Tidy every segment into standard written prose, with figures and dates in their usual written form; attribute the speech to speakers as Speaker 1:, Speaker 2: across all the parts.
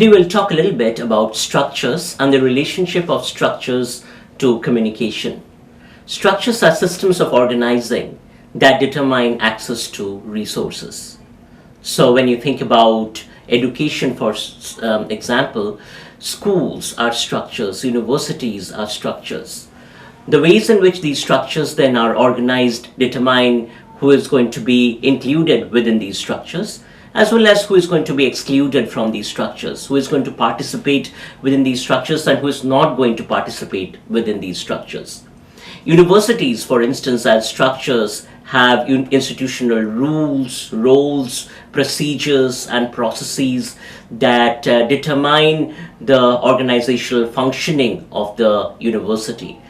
Speaker 1: Today we'll talk a little bit about structures and the relationship of structures to communication. Structures are systems of organizing that determine access to resources. So when you think about education, for example, schools are structures, universities are structures. The ways in which these structures then are organized determine who is going to be included within these structures, as well as who is going to be excluded from these structures, who is going to participate within these structures and who is not going to participate within these structures. Universities, for instance, as structures, have institutional rules, roles, procedures, and processes that determine the organizational functioning of the university.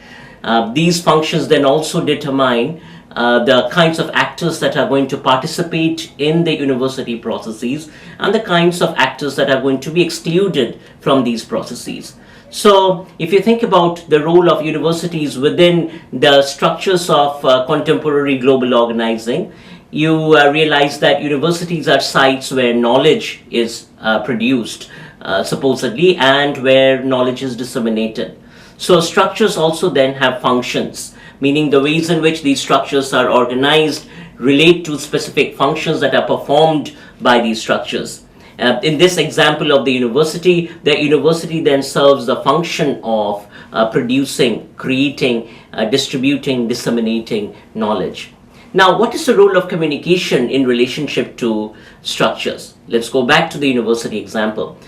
Speaker 1: These functions then also determine the kinds of actors that are going to participate in the university processes and the kinds of actors that are going to be excluded from these processes. So if you think about the role of universities within the structures of contemporary global organizing, you realize that universities are sites where knowledge is produced, supposedly, and where knowledge is disseminated. So structures also then have functions, meaning the ways in which these structures are organized relate to specific functions that are performed by these structures. In this example of the university then serves the function of producing, creating, distributing, disseminating knowledge. Now, what is the role of communication in relationship to structures? Let's go back to the university example.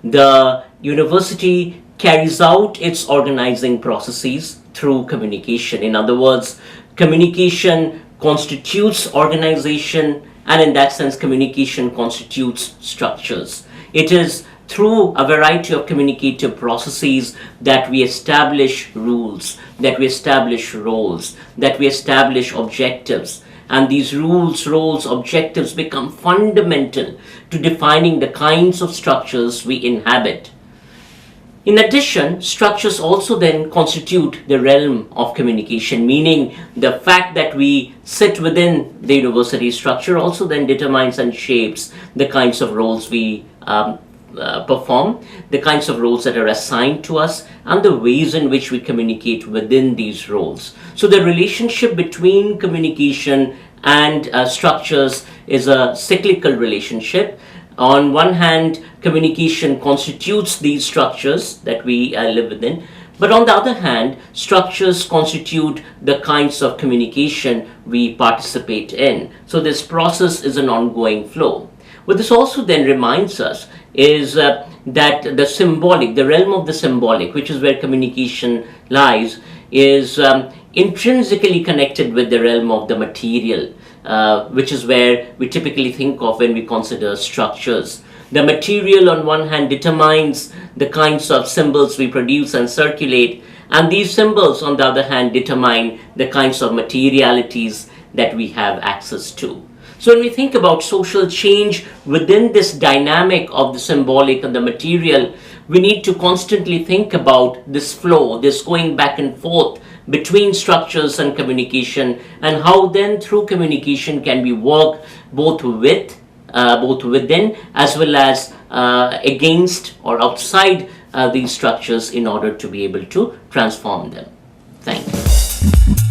Speaker 1: The university carries out its organizing processes through communication. In other words, communication constitutes organization, and in that sense, communication constitutes structures. It is through a variety of communicative processes that we establish rules, that we establish roles, that we establish objectives. And these rules, roles, objectives become fundamental to defining the kinds of structures we inhabit. In addition, structures also then constitute the realm of communication, meaning the fact that we sit within the university structure also then determines and shapes the kinds of roles we perform, the kinds of roles that are assigned to us, and the ways in which we communicate within these roles. So the relationship between communication and structures is a cyclical relationship. On one hand, communication constitutes these structures that we live within, but on the other hand, structures constitute the kinds of communication we participate in. So this process is an ongoing flow. What this also then reminds us is that the symbolic, the realm of the symbolic, which is where communication lies, is intrinsically connected with the realm of the material, which is where we typically think of when we consider structures. The material on one hand determines the kinds of symbols we produce and circulate, and these symbols on the other hand determine the kinds of materialities that we have access to. So when we think about social change within this dynamic of the symbolic and the material, we need to constantly think about this flow, this going back and forth between structures and communication, and how then through communication can we work both within as well as against or outside these structures in order to be able to transform them. Thank you.